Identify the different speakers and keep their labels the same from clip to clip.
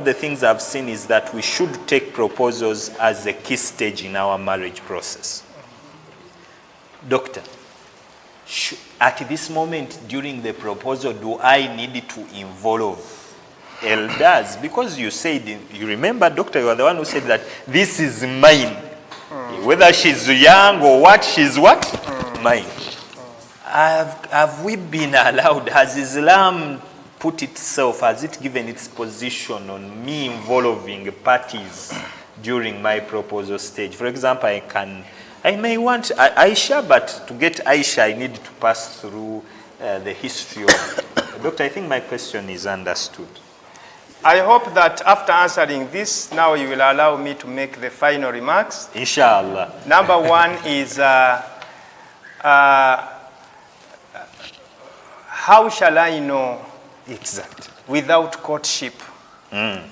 Speaker 1: the things I've seen is that we should take proposals as a key stage in our marriage process. Doctor, at this moment during the proposal, do I need to involve elders? Because you said, you remember, doctor, you are the one who said that this is mine. Whether she's young or what, she's what? Mine. Have we been allowed, has Islam put itself, has it given its position on me involving parties during my proposal stage? For example, I may want Aisha, but to get Aisha, I need to pass through the history of... Doctor, I think my question is understood.
Speaker 2: I hope that after answering this, now you will allow me to make the final remarks.
Speaker 1: Inshallah.
Speaker 2: Number one is, how shall I know
Speaker 1: Exactly.
Speaker 2: without courtship?
Speaker 1: And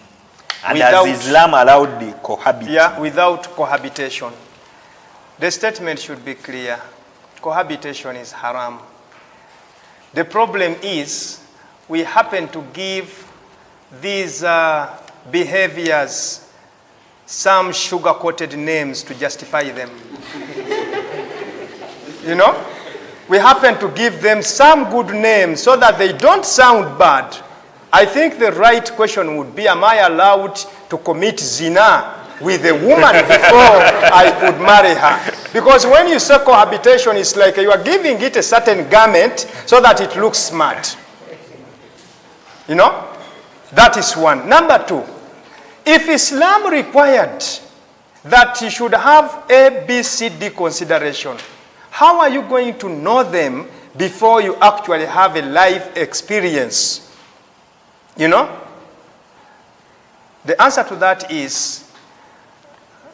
Speaker 1: without, has Islam allowed the cohabitation?
Speaker 2: Yeah, without cohabitation. The statement should be clear. Cohabitation is haram. The problem is we happen to give these behaviors some sugar-coated names to justify them. You know? We happen to give them some good names so that they don't sound bad. I think the right question would be, am I allowed to commit zina with a woman before I could marry her? Because when you say cohabitation, it's like you are giving it a certain garment so that it looks smart. You know? That is one. Number two, if Islam required that you should have A, B, C, D consideration, how are you going to know them before you actually have a life experience? You know? The answer to that is,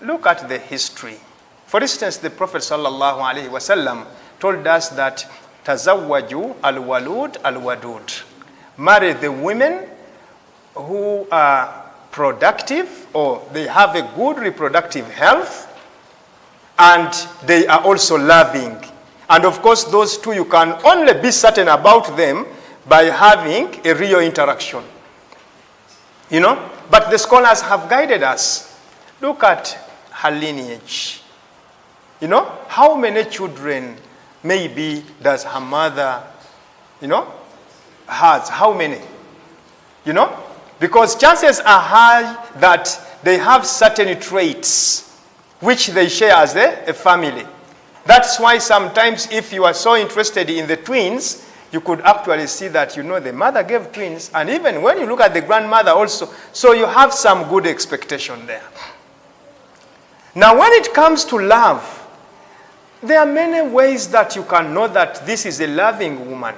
Speaker 2: look at the history. For instance, the Prophet sallallahu alaihi wasallam told us that tazawwaju al-walud al-wadud. Marry the women who are productive or they have a good reproductive health and they are also loving. And of course, those two, you can only be certain about them by having a real interaction. You know? But the scholars have guided us. Look at her lineage. You know? How many children maybe does her mother, you know, has? How many? You know? Because chances are high that they have certain traits which they share as a family. That's why sometimes if you are so interested in the twins, you could actually see that, you know, the mother gave twins, and even when you look at the grandmother also, so you have some good expectation there. Now, when it comes to love, there are many ways that you can know that this is a loving woman.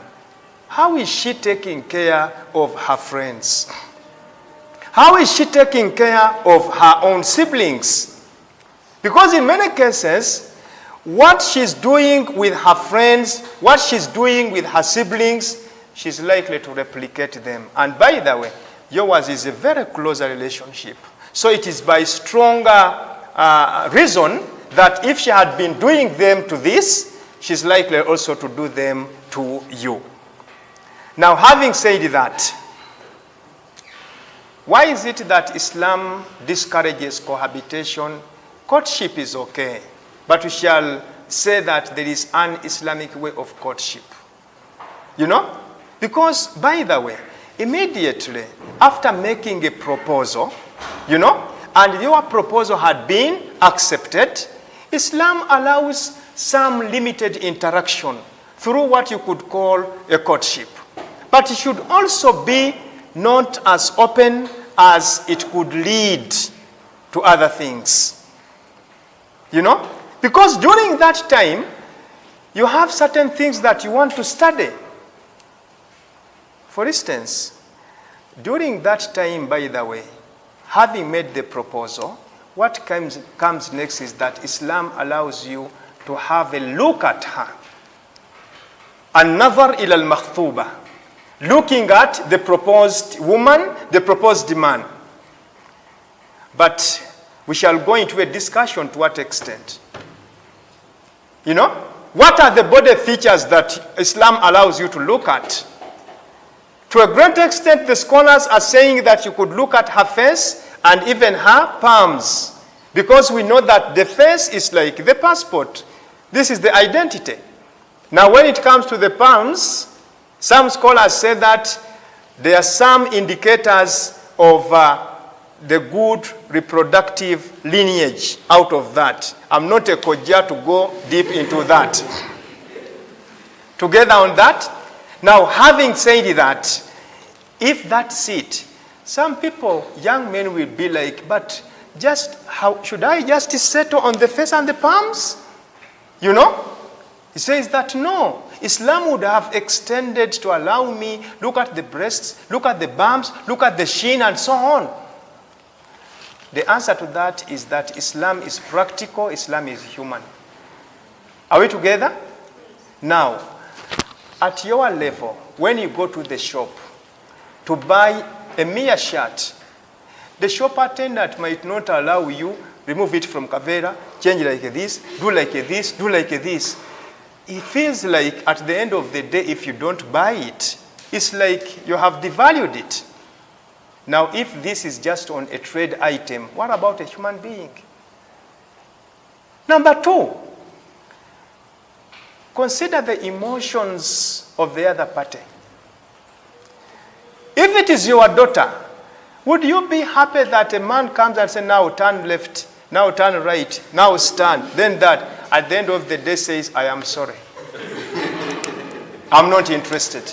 Speaker 2: How is she taking care of her friends? How is she taking care of her own siblings? Because in many cases, what she's doing with her friends, what she's doing with her siblings, she's likely to replicate them. And by the way, yours is a very close relationship. So it is by stronger reason that if she had been doing them to this, she's likely also to do them to you. Now, having said that, why is it that Islam discourages cohabitation? Courtship is okay, but we shall say that there is an Islamic way of courtship. You know? Because, by the way, immediately after making a proposal, you know, and your proposal had been accepted, Islam allows some limited interaction through what you could call a courtship. But it should also be not as open as it could lead to other things. You know? Because during that time, you have certain things that you want to study. For instance, during that time, by the way, having made the proposal, what comes next is that Islam allows you to have a look at her. An-nazar ila al-makhtuba. Looking at the proposed woman, the proposed man. But we shall go into a discussion to what extent. You know? What are the body features that Islam allows you to look at? To a great extent, the scholars are saying that you could look at her face and even her palms, because we know that the face is like the passport. This is the identity. Now, when it comes to the palms, some scholars say that there are some indicators of the good reproductive lineage out of that. I'm not a koja to go deep into that. Together on that, now having said that, if that's it, some people, young men will be like, but just how should I just settle on the face and the palms? You know? He says that no, Islam would have extended to allow me, look at the breasts, look at the bums, look at the shin, and so on. The answer to that is that Islam is practical, Islam is human. Are we together? Now, at your level, when you go to the shop to buy a mere shirt, the shop attendant might not allow you, remove it from kavera, change like this, do like this, do like this. It feels like at the end of the day, if you don't buy it, it's like you have devalued it. Now, if this is just on a trade item, what about a human being? Number two, consider the emotions of the other party. If it is your daughter, would you be happy that a man comes and says, now turn left, now turn right, now stand, then that, at the end of the day says, I am sorry. I'm not interested.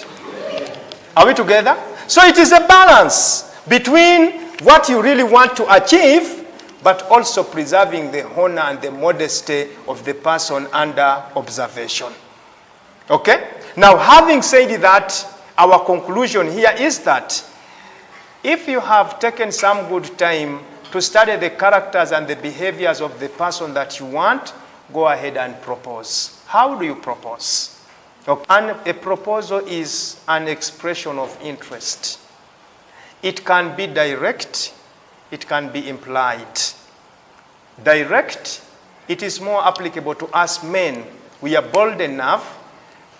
Speaker 2: Are we together? So it is a balance between what you really want to achieve, but also preserving the honor and the modesty of the person under observation. Okay? Now, having said that, our conclusion here is that if you have taken some good time to study the characters and the behaviors of the person that you want, go ahead and propose. How do you propose? Okay. And a proposal is an expression of interest. It can be direct, it can be implied. Direct, it is more applicable to us men. We are bold enough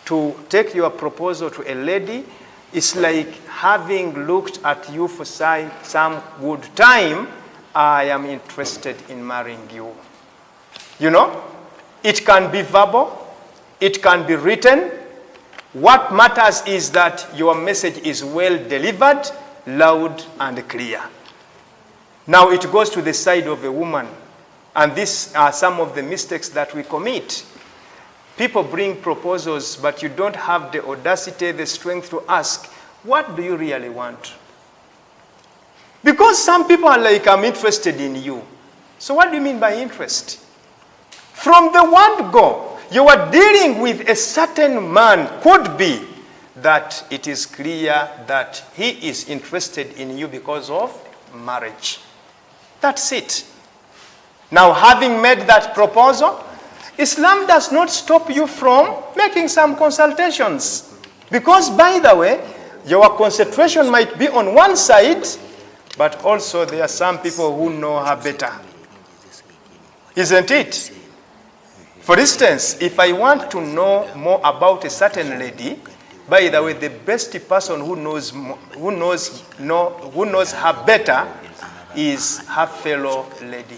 Speaker 2: to take your proposal to a lady. It's like having looked at you for some good time, I am interested in marrying you. You know, it can be verbal, it can be written. What matters is that your message is well delivered, loud and clear. Now it goes to the side of a woman, and these are some of the mistakes that we commit. People bring proposals, but you don't have the audacity, the strength to ask, what do you really want? Because some people are like, I'm interested in you. So what do you mean by interest? From the word go, you are dealing with a certain man. Could be that it is clear that he is interested in you because of marriage. That's it. Now, having made that proposal, Islam does not stop you from making some consultations. Because, by the way, your concentration might be on one side, but also there are some people who know her better. Isn't it? For instance, if I want to know more about a certain lady, by the way, the best person who knows her better is her fellow lady.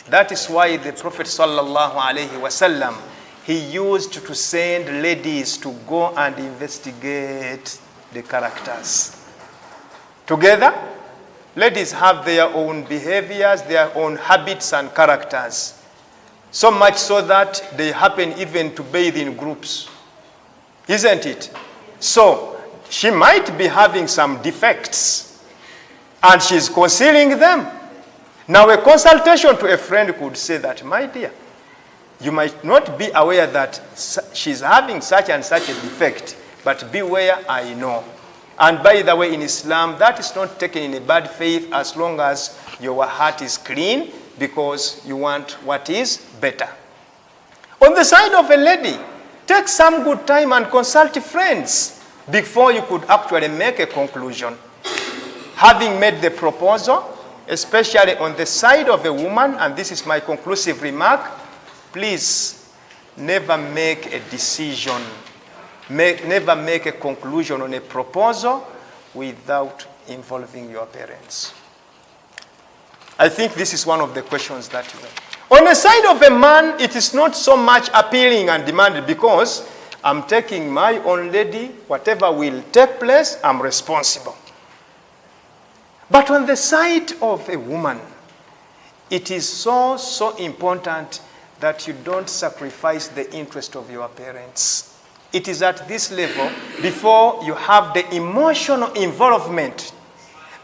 Speaker 2: That is why the Prophet sallallahu alaihi wasallam, he used to send ladies to go and investigate the characters. Together, ladies have their own behaviors, their own habits and characters. So much so that they happen even to bathe in groups. Isn't it? So, she might be having some defects, and she's concealing them. Now, a consultation to a friend could say that, my dear, you might not be aware that she's having such and such a defect, but beware, I know. And by the way, in Islam, that is not taken in a bad faith as long as your heart is clean, because you want what is better. On the side of a lady, take some good time and consult friends before you could actually make a conclusion. Having made the proposal, especially on the side of a woman, and this is my conclusive remark, please never make a decision Never make a conclusion on a proposal without involving your parents. I think this is one of the questions that you have. On the side of a man, it is not so much appealing and demanded because I'm taking my own lady, whatever will take place, I'm responsible. But on the side of a woman, it is so important that you don't sacrifice the interest of your parents. It is at this level, before you have the emotional involvement,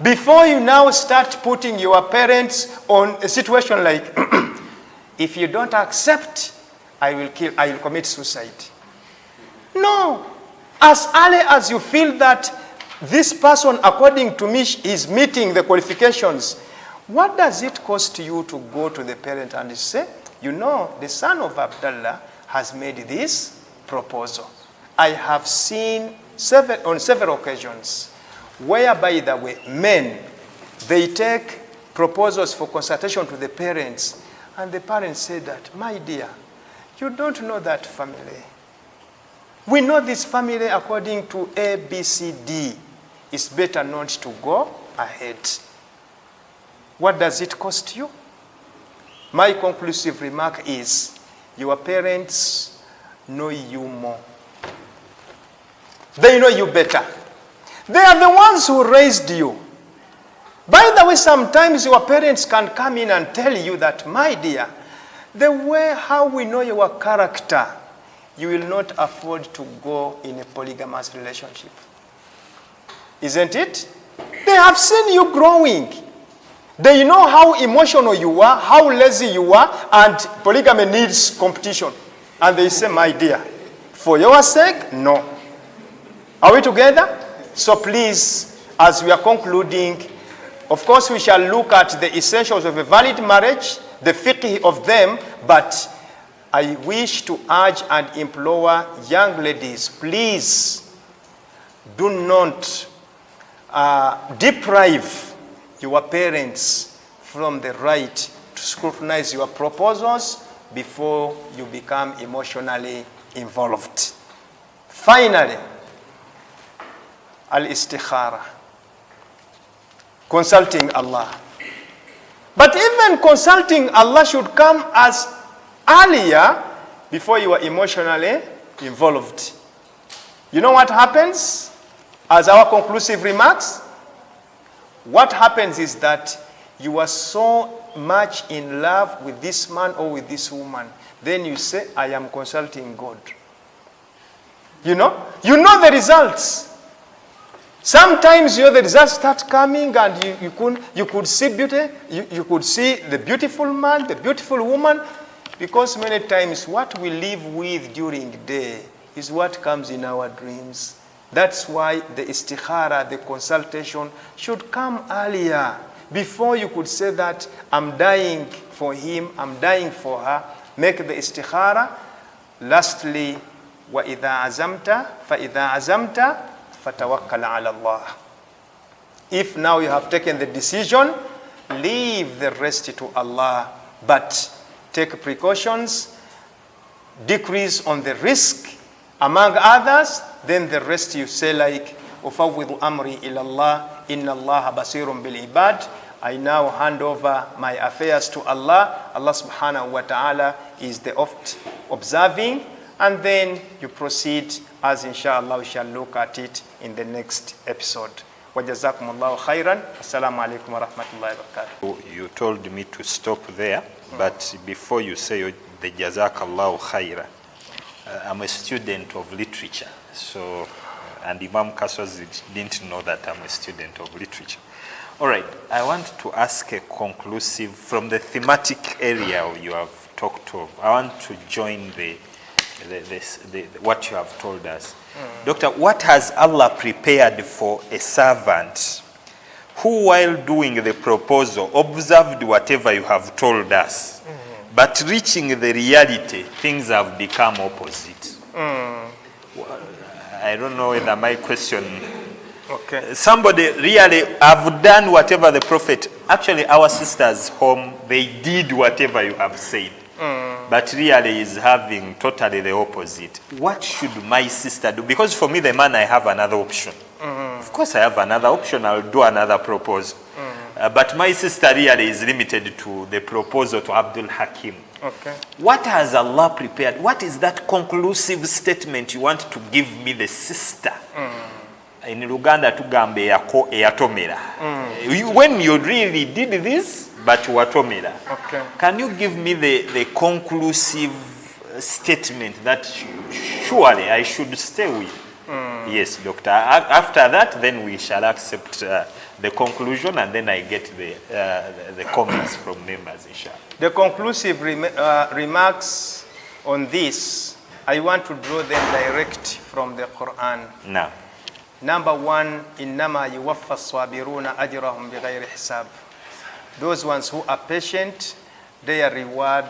Speaker 2: before you now start putting your parents on a situation like, if you don't accept, I will commit suicide. No. As early as you feel that this person, according to me, is meeting the qualifications, what does it cost you to go to the parent and say, you know, the son of Abdullah has made this proposal. I have seen on several occasions where, by the way, men, they take proposals for consultation to the parents, and the parents say that, my dear, you don't know that family. We know this family according to A, B, C, D. It's better not to go ahead. What does it cost you? My conclusive remark is, your parents know you more. They know you better. They are the ones who raised you. By the way, sometimes your parents can come in and tell you that, my dear, the way how we know your character, you will not afford to go in a polygamous relationship. Isn't it? They have seen you growing. They know how emotional you are, how lazy you are, and polygamy needs competition. And they say, my dear, for your sake, no. Are we together? So please, as we are concluding, of course we shall look at the essentials of a valid marriage, the fiqh of them, but I wish to urge and implore young ladies, please do not deprive your parents from the right to scrutinize your proposals before you become emotionally involved. Finally, al-istikhara, consulting Allah. But even consulting Allah should come as earlier before you are emotionally involved. You know what happens? As our conclusive remarks, what happens is that you are so much in love with this man or with this woman. Then you say, I am consulting God. You know the results. Sometimes the results start coming and you could see beauty, you could see the beautiful man, the beautiful woman, because many times what we live with during the day is what comes in our dreams. That's why the istikhara, the consultation, should come earlier, before you could say that I'm dying for him, I'm dying for her. Make the istikhara. Lastly, وَإِذَا عَزَمْتَ فَإِذَا عَزَمْتَ فَتَوَكَّلْ عَلَى اللَّهِ. If now you have taken the decision, leave the rest to Allah, but take precautions, decrease on the risk, among others. Then the rest you say like, أُفَوِّضُ أَمْرِي إِلَى اللَّهِ إِنَّ اللَّهَ بَصِيرٌ بِالْعِبَادِ. I now hand over my affairs to Allah. Allah subhanahu wa ta'ala is the oft observing. And then you proceed, as inshallah we shall look at it in the next episode. وَجَزَاكُمُ اللَّهُ خَيْرًا. Assalamu alaikum wa rahmatullahi wa barakatuh.
Speaker 1: You told me to stop there, but before you say the Jazakallahu khairan, I'm a student of literature, so, and Imam Kaswas didn't know that I'm a student of literature. All right, I want to ask a conclusive, from the thematic area you have talked of, I want to join what you have told us. Doctor, what has Allah prepared for a servant who, while doing the proposal, observed whatever you have told us, but reaching the reality, things have become opposite? I don't know whether my question...
Speaker 2: Okay.
Speaker 1: Somebody really have done whatever the Prophet... Actually, our sisters home, they did whatever you have said. but really is having totally the opposite. What should my sister do? Because for me, the man, I have another option. Of course, I have another option. I'll do another proposal. But my sister really is limited to the proposal to Abdul Hakim.
Speaker 2: Okay.
Speaker 1: What has Allah prepared? What is that conclusive statement you want to give me, the sister? In Luganda, tugambe eyatomera. When you really did this, but watomera.
Speaker 2: Okay.
Speaker 1: Can you give me the conclusive statement that surely I should stay with? Yes, doctor. After that, then we shall accept the conclusion, and then I get the comments from members, inshallah.
Speaker 2: The conclusive remarks on this, I want to draw them direct from the Quran.
Speaker 1: Now.
Speaker 2: Number one, إِنَّمَا يُوَفَّى الصَّابِرُونَ أَجْرَهُمْ بِغَيْرِ حِسَابٍ. Those ones who are patient, their reward,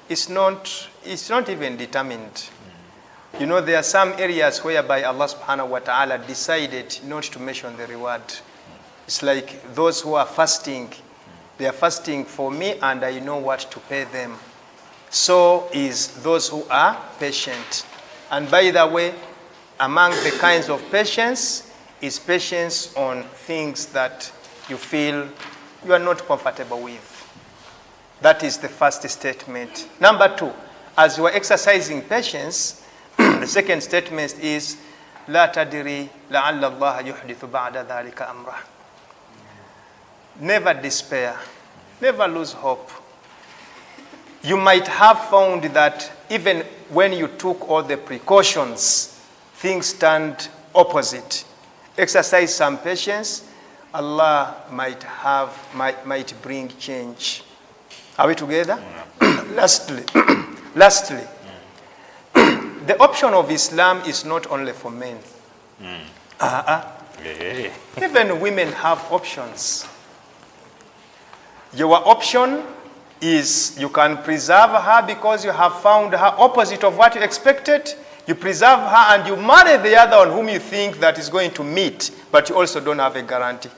Speaker 2: it's not even determined. There are some areas whereby Allah subhanahu wa ta'ala decided not to mention the reward. It's like those who are fasting, they are fasting for me and I know what to pay them. So is those who are patient. And by the way, among the kinds of patience is patience on things that you feel you are not comfortable with. That is the first statement. Number two, as you are exercising patience, the second statement is لا تدري لعل الله يحدث بعد ذلك أمره. Never despair. Never lose hope. You might have found that even when you took all the precautions, things turned opposite. Exercise some patience. Allah might bring change. Are we together? Lastly, the option of Islam is not only for men. Even women have options. Your option is you can preserve her because you have found her opposite of what you expected. You preserve her and you marry the other one whom you think that is going to meet, but you also don't have a guarantee.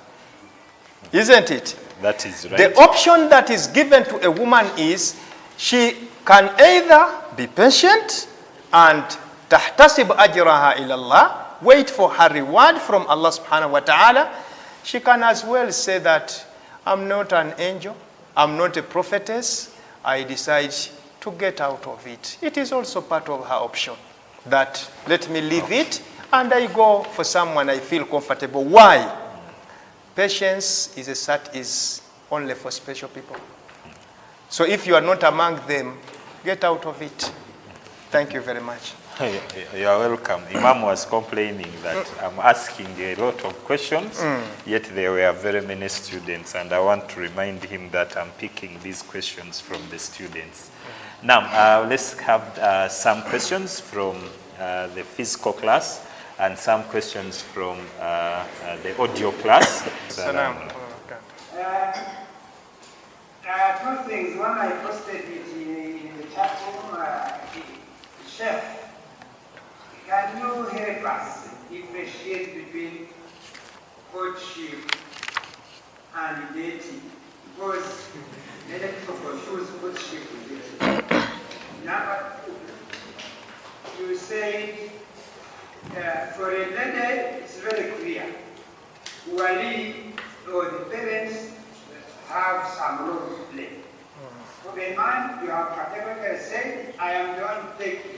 Speaker 2: Isn't it?
Speaker 1: That is right.
Speaker 2: The option that is given to a woman is she can either be patient and tahtasib ajraha ilallah, wait for her reward from Allah subhanahu wa ta'ala. She can as well say that I'm not an angel, I'm not a prophetess, I decide to get out of it. It is also part of her option that let me leave it and I go for someone I feel comfortable. Why? Patience is only for special people. So if you are not among them, get out of it. Thank you very much.
Speaker 1: You are welcome. Imam was complaining that I'm asking a lot of questions, yet there were very many students, and I want to remind him that I'm picking these questions from the students. Now, let's have some questions from the physical class and some questions from the audio class.
Speaker 3: Two things. One, I posted it in the chat room. Chef, can you help us differentiate between courtship and dating? Because many people confuse courtship with dating. Number two, you say for a lady, it's very clear. Wali or the parents have some role to play. For a man, you have categorically said, I am the one to take it.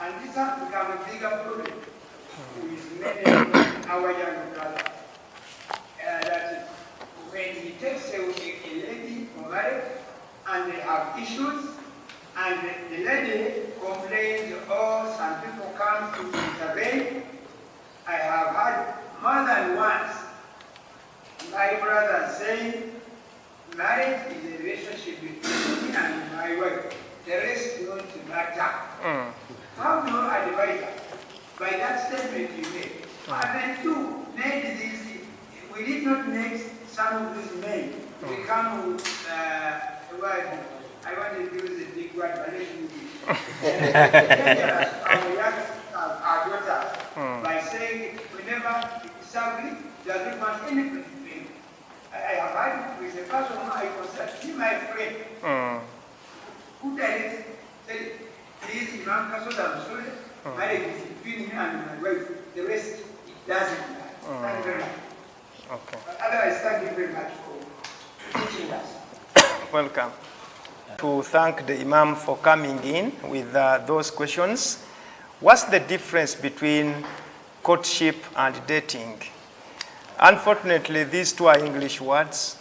Speaker 3: And this has become a bigger problem with many our young brothers. That when he takes a lady for marriage and they have issues, and the lady complains, oh, some people come to intervene. I have had more than once my brother saying, marriage is a relationship between me and my wife. The rest don't matter. How do you advise that? By that statement you made. And then two, maybe this, we did not make some of these men become, I want to use a big word, but let me use it. Our daughters, by saying, whenever it's ugly, does not want anything to do. I have had with a first one I consider, be my friend. Who directs, say, please, Imam Kasoda, I'm sorry, marriage is between me and my wife. The rest, it doesn't matter. Thank you very much.
Speaker 2: Okay.
Speaker 3: Otherwise, thank you very much for teaching us.
Speaker 2: Welcome. To thank the Imam for coming in with those questions. What's the difference between courtship and dating? Unfortunately, these two are English words,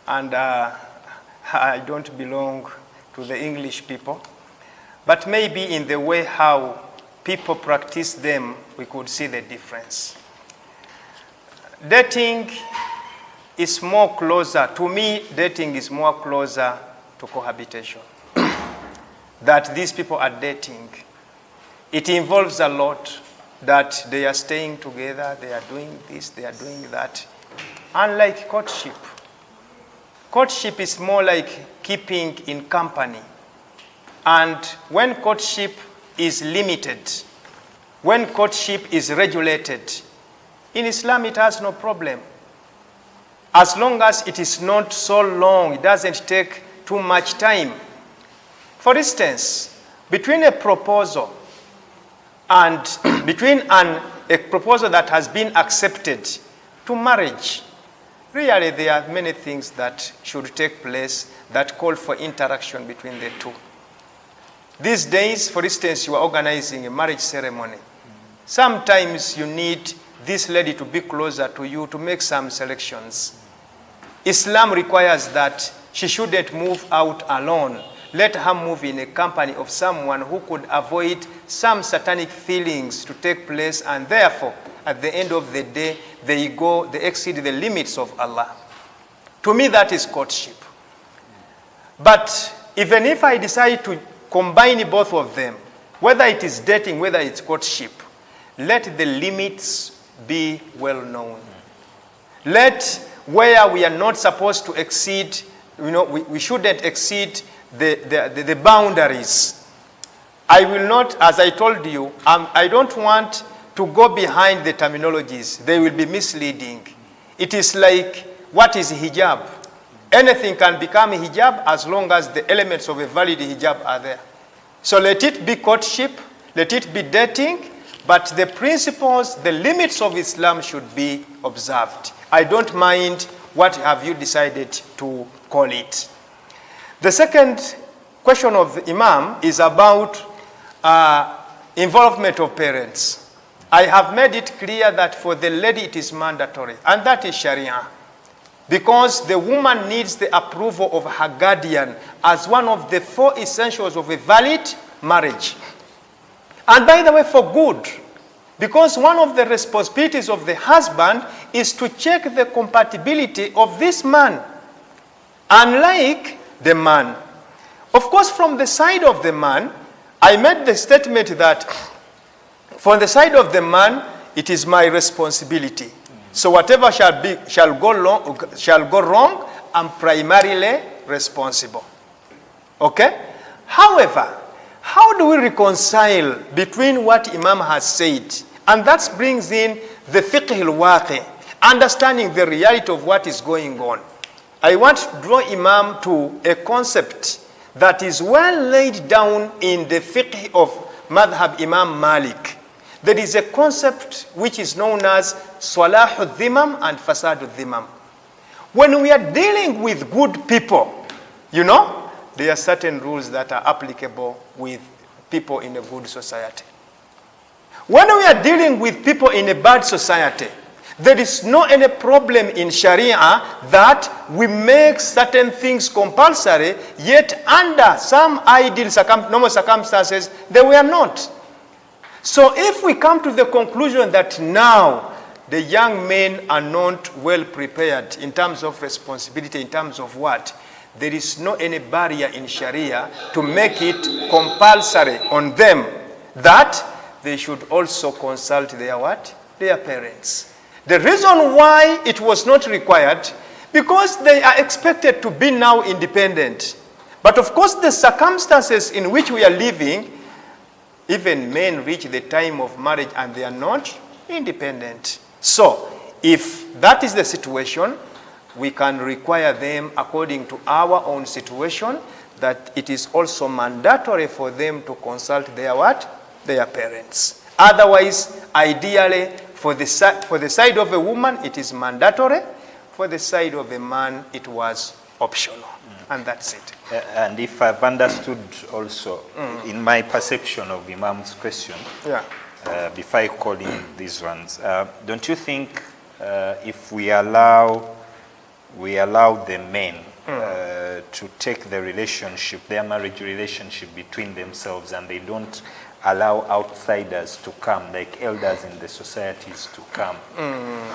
Speaker 2: and I don't belong to the English people. But maybe in the way how people practice them, we could see the difference. Dating is more closer, to me, dating is more closer to cohabitation. That these people are dating. It involves a lot, that they are staying together, they are doing this, they are doing that. Unlike courtship. Courtship is more like keeping in company. And when courtship is limited, when courtship is regulated, in Islam it has no problem. As long as it is not so long, it doesn't take too much time. For instance, between a proposal and between a proposal that has been accepted to marriage, really there are many things that should take place that call for interaction between the two. These days, for instance, you are organizing a marriage ceremony. Sometimes you need this lady to be closer to you to make some selections. Islam requires that she shouldn't move out alone. Let her move in a company of someone who could avoid some satanic feelings to take place, and therefore, at the end of the day, they exceed the limits of Allah. To me, that is courtship. But even if I decide to combine both of them, whether it is dating, whether it's courtship, let the limits be well known. Let where we are not supposed to exceed, we shouldn't exceed the boundaries. I will not, as I told you, I don't want to go behind the terminologies. They will be misleading. It is like, what is hijab? Anything can become hijab as long as the elements of a valid hijab are there. So let it be courtship, let it be dating, but the principles, the limits of Islam should be observed. I don't mind what have you decided to call it. The second question of the Imam is about involvement of parents. I have made it clear that for the lady it is mandatory, and that is Sharia. Because the woman needs the approval of her guardian as one of the 4 essentials of a valid marriage. And by the way, for good. Because one of the responsibilities of the husband is to check the compatibility of this man, unlike the man. Of course, from the side of the man, I made the statement that for the side of the man, it is my responsibility. So whatever shall go wrong, I'm primarily responsible. Okay? However, how do we reconcile between what Imam has said? And that brings in the fiqh al-waqi, understanding the reality of what is going on. I want to draw Imam to a concept that is well laid down in the fiqh of Madhab Imam Malik. There is a concept which is known as Salahu Dhimam and Fasadu Dhimam. When we are dealing with good people, there are certain rules that are applicable with people in a good society. When we are dealing with people in a bad society, there is no any problem in Sharia that we make certain things compulsory, yet under some ideal normal circumstances, they were not. So if we come to the conclusion that now the young men are not well prepared in terms of responsibility, in terms of what, there is no any barrier in Sharia to make it compulsory on them that they should also consult their what? Their parents. The reason why it was not required, because they are expected to be now independent. But of course the circumstances in which we are living, even men reach the time of marriage and they are not independent. So if that is the situation, we can require them according to our own situation that it is also mandatory for them to consult their what? Their parents. Otherwise, ideally, for the side of a woman, it is mandatory. For the side of a man, it was optional. And that's it.
Speaker 1: And if I've understood also, in my perception of Imam's question, before I call in these ones, don't you think if we allow the men to take the relationship, their marriage relationship between themselves, and they don't allow outsiders to come, like elders in the societies to come,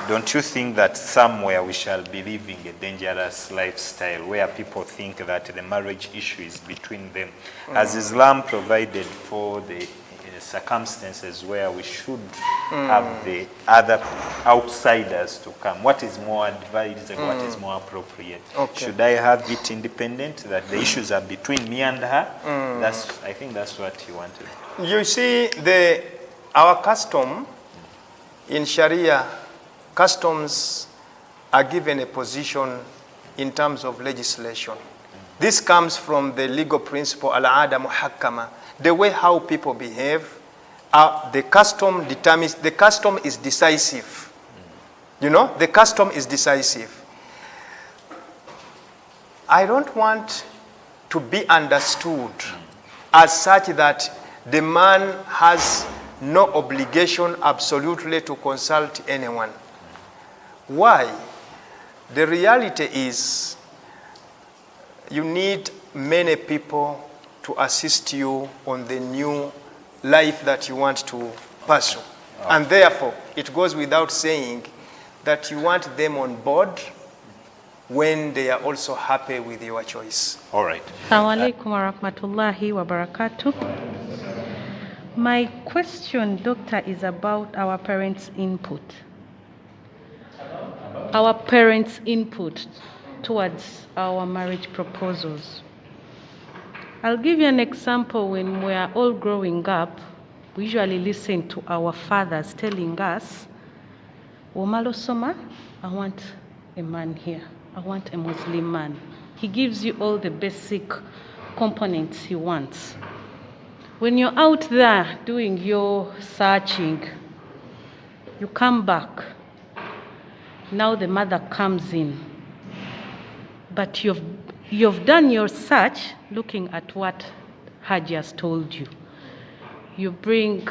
Speaker 1: don't you think that somewhere we shall be living a dangerous lifestyle where people think that the marriage issue is between them? As Islam provided for the circumstances where we should have the other outsiders to come. What is more advised and what is more appropriate?
Speaker 2: Okay.
Speaker 1: Should I have it independent, that the issues are between me and her? I think that's what he wanted.
Speaker 2: You see, our custom in Sharia, customs are given a position in terms of legislation. This comes from the legal principle, al-ada muhakkama. The way how people behave, the custom determines, the custom is decisive. You know, the custom is decisive. I don't want to be understood as such that the man has no obligation absolutely to consult anyone. Why? The reality is you need many people to assist you on the new life that you want to pursue. And therefore, it goes without saying that you want them on board when they are also happy with your choice.
Speaker 1: All right.
Speaker 4: Assalamu alaikum wa rahmatullahi wa barakatuh. My question, Doctor, is about our parents' input. Our parents' input towards our marriage proposals. I'll give you an example. When we are all growing up, we usually listen to our fathers telling us, Womalo Soma, I want a man here. I want a Muslim man. He gives you all the basic components he wants. When you're out there doing your searching, you come back. Now the mother comes in. But you've done your search looking at what Haji has told you. You bring,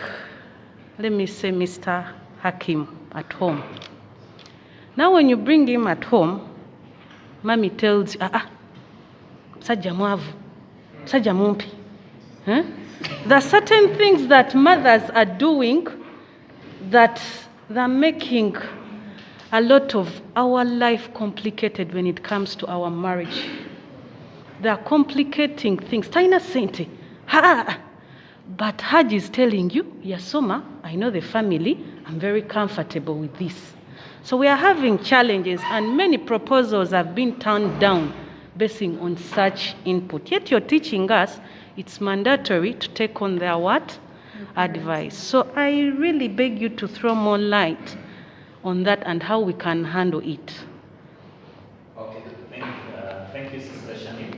Speaker 4: let me say, Mr. Hakim at home. Now when you bring him at home, Mommy tells you, Saja mwavu, Saja mumpi. There are certain things that mothers are doing that they're making a lot of our life complicated when it comes to our marriage. They are complicating things. Taina sente. But Haji is telling you, Yasoma, I know the family, I'm very comfortable with this. So we are having challenges, and many proposals have been turned down basing on such input. Yet you're teaching us it's mandatory to take on their what? Advice. So I really beg you to throw more light on that and how we can handle it.
Speaker 1: Okay, thank you, Sister Shani.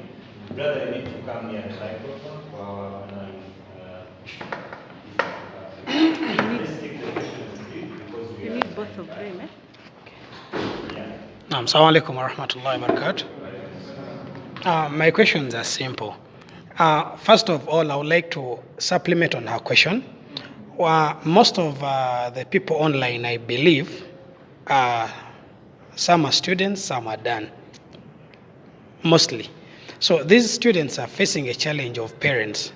Speaker 1: Brother, you need to come near the microphone for our let's take the questions because we
Speaker 4: need both of them, eh?
Speaker 5: Assalamu alaikum wa rahmatullahi wa barakatuh. My questions are simple. First of all, I would like to supplement on her question. Most of the people online, I believe, some are students, some are done, mostly. So these students are facing a challenge of parents,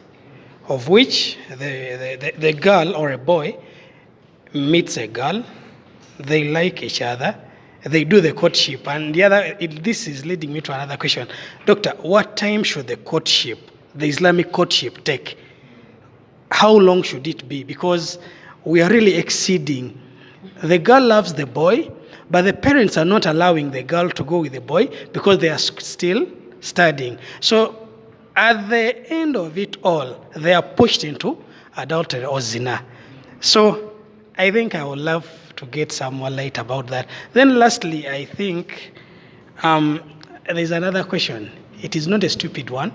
Speaker 5: of which the girl or a boy meets a girl, they like each other, they do the courtship, and this is leading me to another question. Doctor, what time should the courtship, the Islamic courtship, take? How long should it be? Because we are really exceeding. The girl loves the boy, but the parents are not allowing the girl to go with the boy because they are still studying. So at the end of it all, they are pushed into adultery or zina. So I think I would love to get some more light about that. Then lastly, I think There's another question. It is not a stupid one.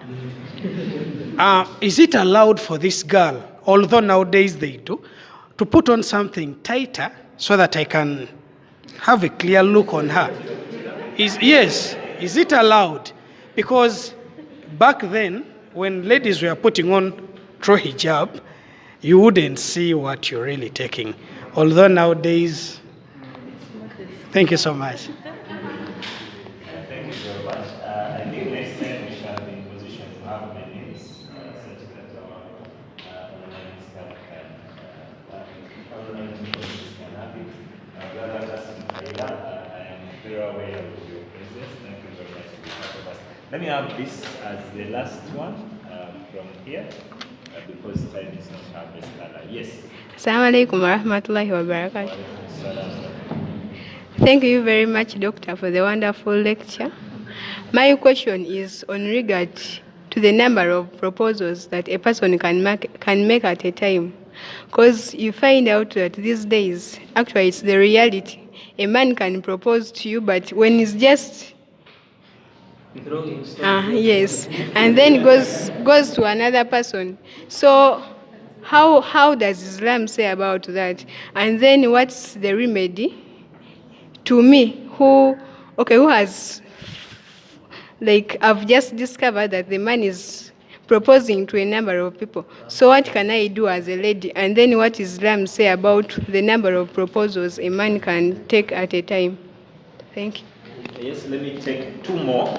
Speaker 5: Is it allowed for this girl, although nowadays they do, to put on something tighter so that I can have a clear look on her? Yes, is it allowed? Because back then, when ladies were putting on through hijab, you wouldn't see what you're really taking. Although nowadays, thank you so much.
Speaker 1: Thank you very much. I think next time we shall be in position to have meetings such that our online staff can have it. Brother Justin Kaila, I am very aware of your presence. Thank you very much to be part of us. Let me have this as the last one from here, because time is not our best color. Yes.
Speaker 6: Assalamu alaikum wa rahmatullahi wa barakatuh. Thank you very much, Doctor, for the wonderful lecture. My question is on regard to the number of proposals that a person can make at a time. Because you find out that these days, actually it's the reality. A man can propose to you, but when it's just yes, and then goes to another person. So how does Islam say about that? And then what's the remedy? To me, who has, like, I've just discovered that the man is proposing to a number of people. So what can I do as a lady? And then what Islam say about the number of proposals a man can take at a time? Thank you.
Speaker 1: Yes, let me take two more.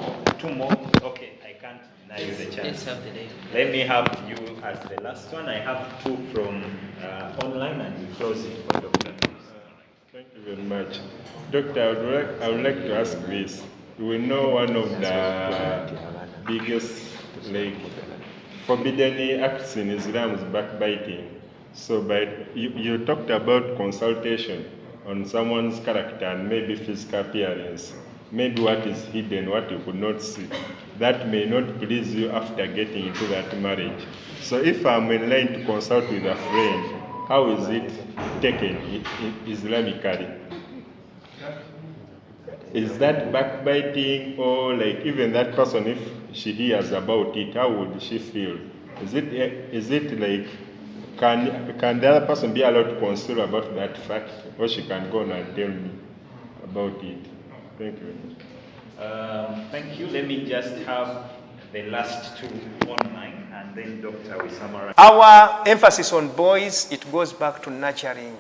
Speaker 1: Okay, I can't deny you the chance. Let me have you as the last one. I have two from online, and we close it for Dr.
Speaker 7: Thank you very much. Doctor, I would like to ask this. We know one of the biggest forbidden acts in Islam is backbiting. So you talked about consultation on someone's character and maybe physical appearance, maybe what is hidden, what you could not see. That may not please you after getting into that marriage. So if I'm in line to consult with a friend, how is it taken Islamically? Is that backbiting, or like even that person, if she hears about it, how would she feel? Is it like, can the other person be allowed to consider about that fact, or she can go on and tell me about it? Thank you very much.
Speaker 1: Thank you. Let me just have the last two online, and then Doctor will summarize.
Speaker 2: Our emphasis on boys, it goes back to nurturing.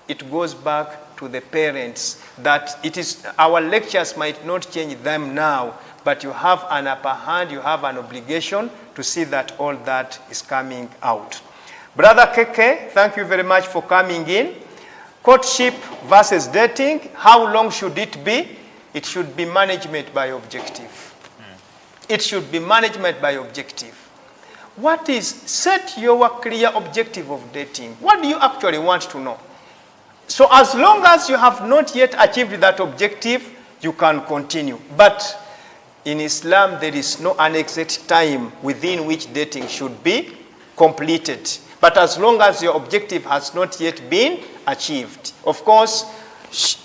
Speaker 2: It goes back to the parents, that it is, our lectures might not change them now, but you have an upper hand, you have an obligation to see that all that is coming out. Brother Keke, thank you very much for coming in. Courtship versus dating, how long should it be? It should be management by objective. It should be management by objective. What is, set your clear objective of dating. What do you actually want to know? So as long as you have not yet achieved that objective, you can continue. But in Islam, there is no annexed time within which dating should be completed. But as long as your objective has not yet been achieved. Of course,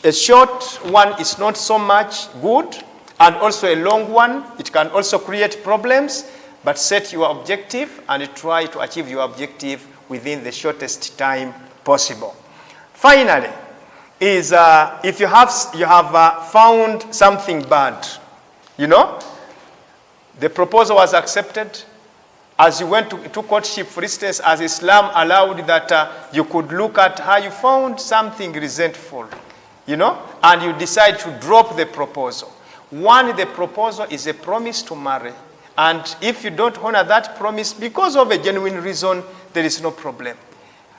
Speaker 2: a short one is not so much good, and also a long one, it can also create problems. But set your objective and try to achieve your objective within the shortest time possible. Finally, is if you have found something bad, the proposal was accepted. As you went to courtship, for instance, as Islam allowed that you could look at how you found something resentful, and you decide to drop the proposal. One, the proposal is a promise to marry. And if you don't honor that promise because of a genuine reason, there is no problem.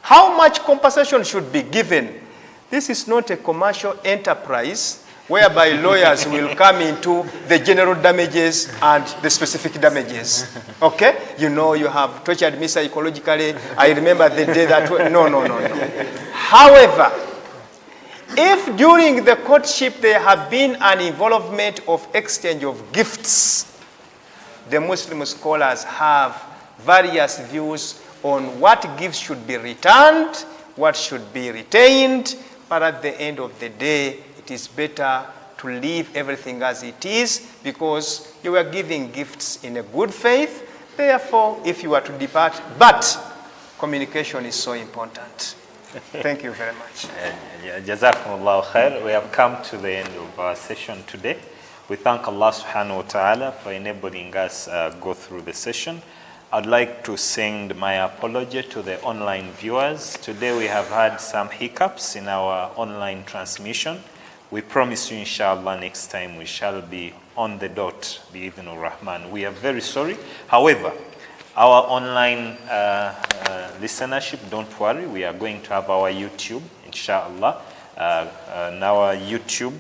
Speaker 2: How much compensation should be given? This is not a commercial enterprise whereby lawyers will come into the general damages and the specific damages. Okay? You have tortured me psychologically. I remember the day that... No. However, if during the courtship there have been an involvement of exchange of gifts, the Muslim scholars have various views on what gifts should be returned, what should be retained, but at the end of the day, it is better to leave everything as it is, because you were giving gifts in a good faith. Therefore, if you are to depart, but communication is so important. Thank you very much.
Speaker 1: Jazakumullahu khair. We have come to the end of our session today. We thank Allah subhanahu wa ta'ala for enabling us go through the session. I'd like to send my apology to the online viewers. Today we have had some hiccups in our online transmission. We promise you, inshallah, next time we shall be on the dot, bi-idhnir rahman. We are very sorry. However, our online listenership, don't worry, we are going to have our YouTube, inshallah. On our YouTube,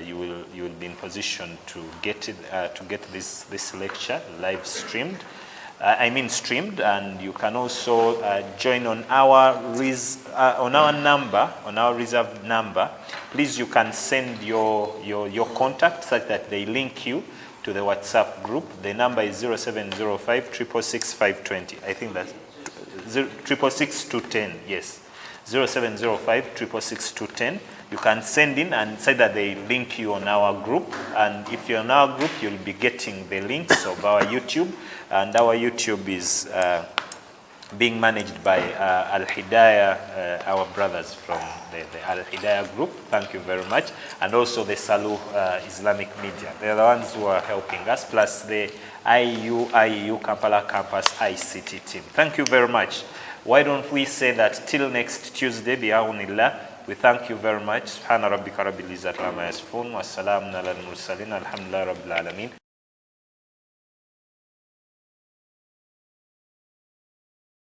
Speaker 1: you will be in position to get it, to get this lecture live streamed. Streamed, and you can also join on our reserved number. Please, you can send your contact such that they link you to the WhatsApp group. The number is 0705 666 520. I think that's 666 210. Yes, 0705 666 210. You can send in and say that they link you on our group. And if you're on our group, you'll be getting the links of our YouTube. And our YouTube is being managed by AL-HIDAAYA, our brothers from the AL-HIDAAYA group. Thank you very much. And also the Salu Islamic Media. They're the ones who are helping us, plus the IU Kampala Campus ICT team. Thank you very much. Why don't we say that till next Tuesday, bi'awnillah. We thank you very much. Subhana rabbika rabbil izzati amma yasifun. Wa salamun ala al-mursalin. Alhamdulillah rabbil alamin.